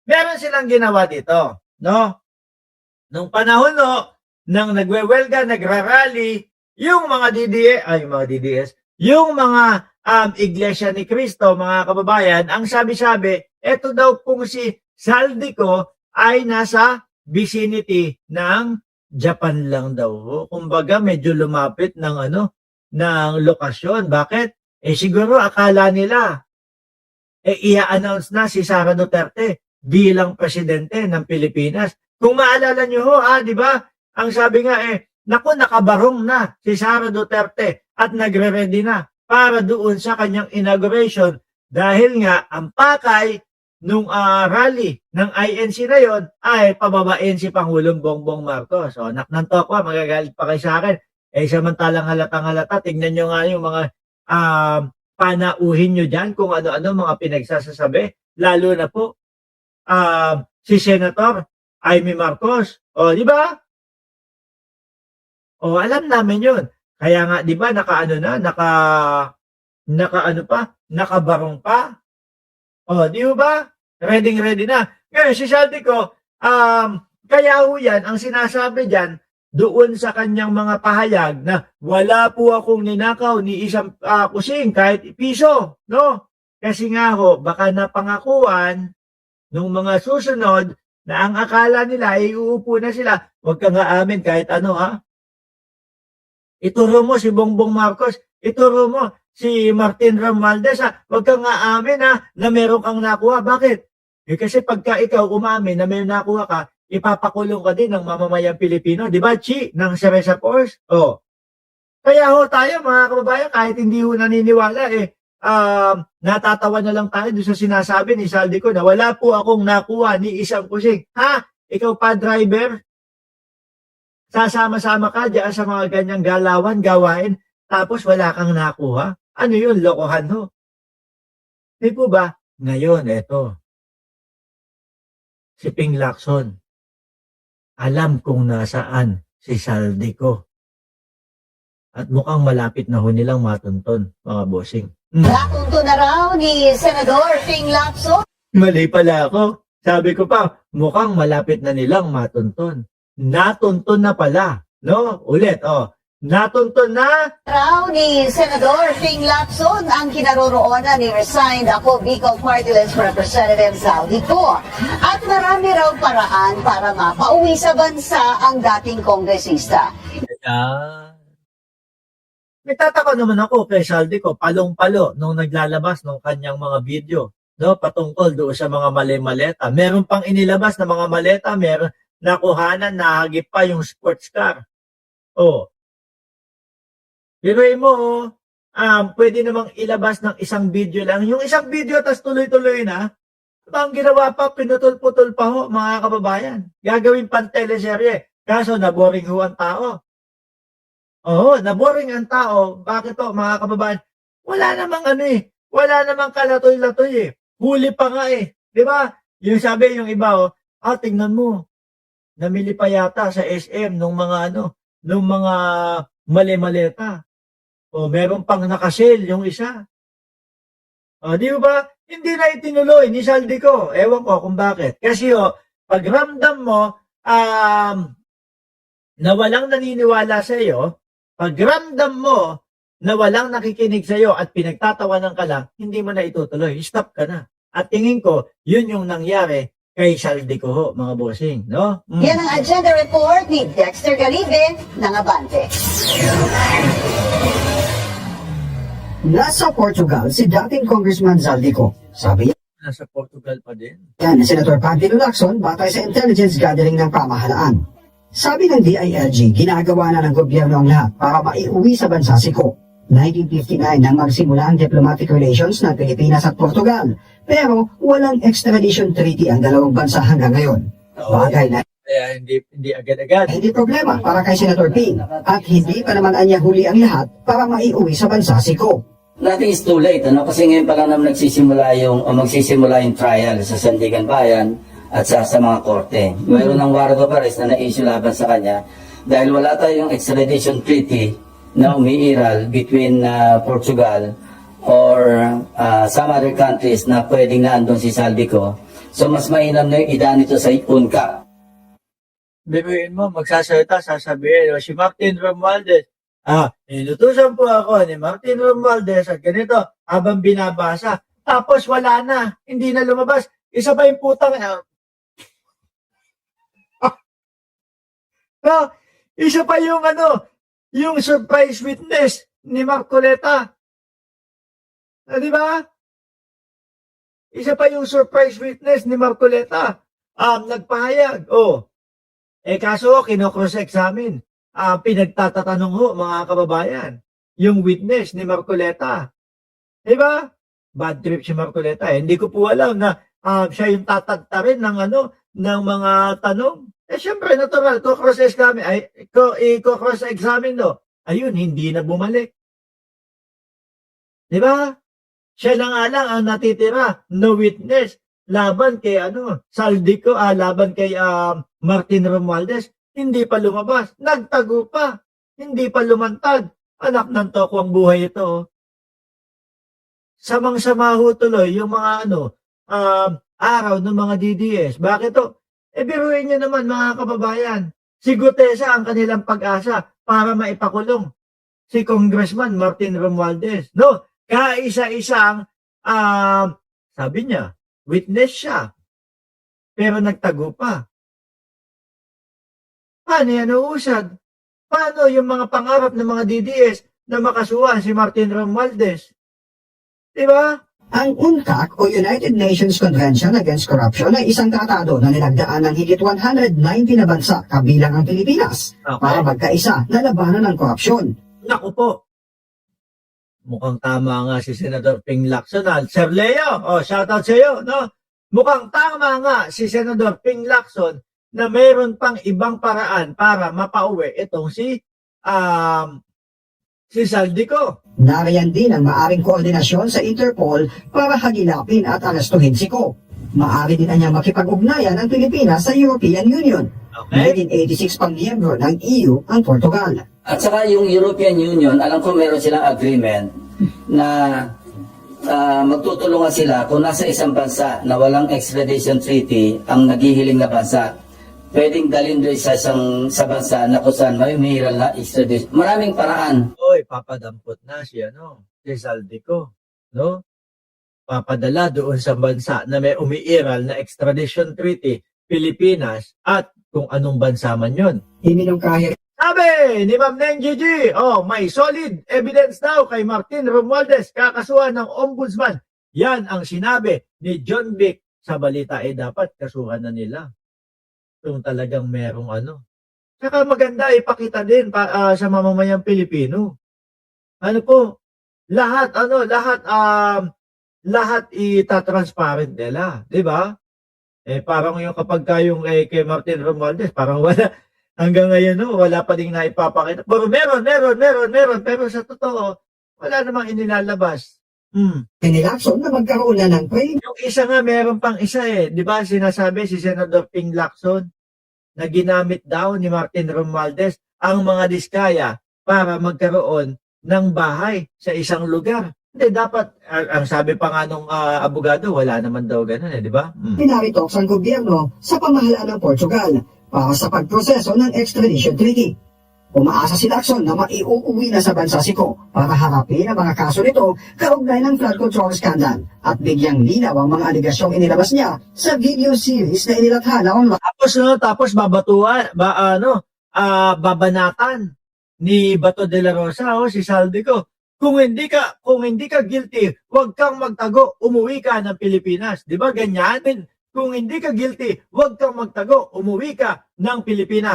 Meron silang ginawa dito, no? Nung panahon nang nagwewelga, nagrarally, yung mga DDS, yung mga Iglesia ni Cristo, mga kababayan, ang sabi-sabi, eto daw kung si Saldico ay nasa vicinity ng Japan lang daw. Kumbaga medyo lumapit ng ng lokasyon. Bakit? Siguro akala nila i-announce na si Sara Duterte bilang presidente ng Pilipinas. Kung maalala nyo di ba? Ang sabi nga naku, nakabarong na si Sara Duterte at nagre-ready na para doon sa kanyang inauguration dahil nga ang pakay nung rally ng INC na yon ay pababain si Pangulong Bongbong Marcos. So, naknanto ko, magagalit pa kayo sa akin. Samantalang halatang-halata, tignan nyo nga yung mga panauhin nyo dyan kung ano-ano mga pinagsasasabi. Lalo na po, si Senator Amy Marcos. Di ba? Alam namin yun. Kaya nga, di ba, nakabarong pa. Di ba? Ready na. Ngayon, si Saldico, kaya ho yan, ang sinasabi dyan, doon sa kanyang mga pahayag na wala po akong ninakaw ni isang kusing kahit piso, no? Kasi nga ho, baka napangakuan nung mga susunod na ang akala nila ay uupo na sila. Huwag ka nga amin kahit ano Ituro mo si Bongbong Marcos, ituro mo si Martin Romualdez huwag ka nga amin na meron kang nakuha. Bakit? Kasi pagka ikaw umamin na may nakuha ka, ipapakulong ka din ng mamamayang Pilipino. Di ba, Chi? Ng Cereza Force? Kaya ho tayo, mga kababayan, kahit hindi ho naniniwala, natatawa na lang tayo doon sa sinasabi ni Saldico na wala po akong nakuha ni isang kusing. Ikaw pa, driver? Sasama-sama ka dyan sa mga ganyang galawan, gawain, tapos wala kang nakuha? Ano yun? Lokohan ho. Di po ba? Ngayon, eto. Si Ping Lacson. Alam kung nasaan si Saldico. At mukhang malapit na ho nilang matunton, mga bossing. Natunto na raw ni Senador Ping Lacson. Mali pala ako. Sabi ko pa, mukhang malapit na nilang matunton. Natunton na pala. No? Ulit, natunton na Raw ni Senador Ping Lacson ang kinaroroonan ni resigned ako Bicol Party List Representative Saldico. At marami raw paraan para mapauwi sa bansa ang dating kongresista. Nagtataka naman ako kay Saldico, palong-palo nung naglalabas ng kanyang mga video, no, patungkol doon sa mga mali-maleta. Meron pang inilabas na mga maleta, meron nakuhanan, nahagip pa yung sports car. Pero pwede namang ilabas ng isang video lang. Yung isang video, tas tuloy-tuloy na. Ang ginawa pa, pinutol-putol pa ho, mga kababayan. Gagawin pang teleserye. Kaso, naboring ho ang tao. Naboring ang tao. Bakit mga kababayan? Wala namang wala namang kalatoy-latoy Huli pa nga Di ba? Yung sabi, yung iba tingnan mo. Namili pa yata sa SM nung mga nung mga mali-maleta. Meron pang nakasale yung isa. Di ba? Hindi na itinuloy ni Saldico. Ewan ko kung bakit. Kasi pag ramdam mo na walang naniniwala sa iyo, pag ramdam mo na walang nakikinig sa iyo at pinagtatawanan ka lang, hindi mo na itutuloy. Stop ka na. At tingin ko, yun yung nangyari kay Saldico ho, mga bossing, no? Yan ang agenda report ni Dexter Garibe ng Abante. Nasa Portugal si dating Congressman Saldico. Sabi Nasa Portugal pa din. yan ni Senator Pangilo Lacson batay sa intelligence gathering ng pamahalaan. Sabi ng DILG, ginagawa na ng gobyerno ang lahat para maiuwi sa bansa si Ko. 1959 nang magsimula ang diplomatic relations ng Pilipinas at Portugal. Pero walang extradition treaty ang dalawang bansa hanggang ngayon. Bagay na Kaya hindi agad-agad. hindi problema para kay Senator Ping at hindi pa naman anya huli ang lahat para maiuwi sa bansa si Ko. Nothing is too late, kasi ngayon pa lang naman magsisimula yung trial sa Sandigan Bayan at sa mga korte. Mayroon ng warrant of arrest na na-issue laban sa kanya dahil wala tayong extradition treaty na umiiral between Portugal or some other countries na pwedeng naandun si Saldico. So mas mainam na yung idaan ito sa UNCAP. Biruin mo, magsasalita, sasabihin, o, si Martin Romualdez, inutusan po ako ni Martin Romualdez at ganito, habang binabasa, tapos wala na, hindi na lumabas, isa pa yung putang, isa pa yung yung surprise witness ni Marcoleta. Di ba? Isa pa yung surprise witness ni Marcoleta. Nagpahayag, kaso kino-cross-examine. Pinagtatatanong ho, mga kababayan, yung witness ni Marcoleta. Diba? Bad trip si Marcoleta. Hindi ko po alam na siya yung tatagtarin ng ng mga tanong. Siyempre, natural, i-cross-examine Ayun, hindi na bumalik. Diba? Siya lang ang natitira, no witness, laban kay Saldico, laban kay Martin Romualdez, hindi pa lumabas, nagtago pa, hindi pa lumantad. Anak ng tokwang buhay ito. Samang-sama ho tuloy yung mga araw ng mga DDS. Bakit to? Biruin nyo naman mga kababayan, si Gutesa ang kanilang pag-asa para maipakulong si Congressman Martin Romualdez. No, kaisa-isang sabi niya, witness siya, pero nagtago pa. Paano yan uusad? Paano yung mga pangarap ng mga DDS na makasuhan si Martin Romualdez? Diba? Ang UNCAC o United Nations Convention Against Corruption ay isang tratado na nilagdaan ng higit 190 na bansa kabilang ang Pilipinas para magkaisa na labanan ng korupsyon. Naku po. Mukhang tama nga si Senador Ping Lacson. Sir Leo, shoutout sa iyo, no? Mukhang tama nga si Senador Ping Lacson na mayroon pang ibang paraan para mapauwi itong si Saldico. Nariyan din ang maaring koordinasyon sa Interpol para hagilapin at arestuhin si Ko. Maari din niya makipag-ugnayan ang Pilipinas sa European Union. Okay. 1986 pang miyembro ng EU ang Portugal. At saka yung European Union, alam ko meron silang agreement na magtutulungan sila kung nasa isang bansa na walang extradition treaty ang naghihiling na bansa. Pwedeng dalhin doon sa bansa na kung saan may umihiral na extradition. Maraming paraan. Papadampot na si Saldico, no? Papadala doon sa bansa na may umiiral na extradition treaty, Pilipinas, at kung anong bansa man yun. Iminungkahi Sabi ni Ma'am Neng Gigi, may solid evidence daw kay Martin Romualdez, kakasuhan ng ombudsman. Yan ang sinabi ni John Vic sa balita. Dapat kasuhan na nila. Kung talagang merong Saka maganda ipakita din sa mamamayang Pilipino. Lahat itatransparent nila, 'di ba? Parang yung kapag kayong kay Martin Romualdez, parang wala hanggang ngayon wala pa ding naipapakita. Pero meron, pero sa totoo wala namang inilalabas. ni Lacson na magkaroon na ng claim. Yung isa nga meron pang isa 'di ba? Sinasabi si Senador Ping Lacson na ginamit daw ni Martin Romualdez ang mga diskaya para magkaroon ng bahay sa isang lugar. Hindi, dapat, ang sabi pa nga nung abogado, wala naman daw ganun di ba? Pinaritok ang gobyerno sa pamahalaan ng Portugal para sa pagproseso ng extradition treaty. Umaasa si Lacson na maiuuwi na sa bansa si Ko para harapin ang mga kaso nito kaugnay ng flood control scandal at bigyang linaw ang mga aligasyong inilabas niya sa video series na inilathala online. Tapos babanatan ni Bato de la Rosa si Saldico. Kung hindi ka guilty, huwag kang magtago, umuwi ka ng Pilipinas. 'Di ba ganyan? Kung hindi ka guilty, huwag kang magtago, umuwi ka ng Pilipinas.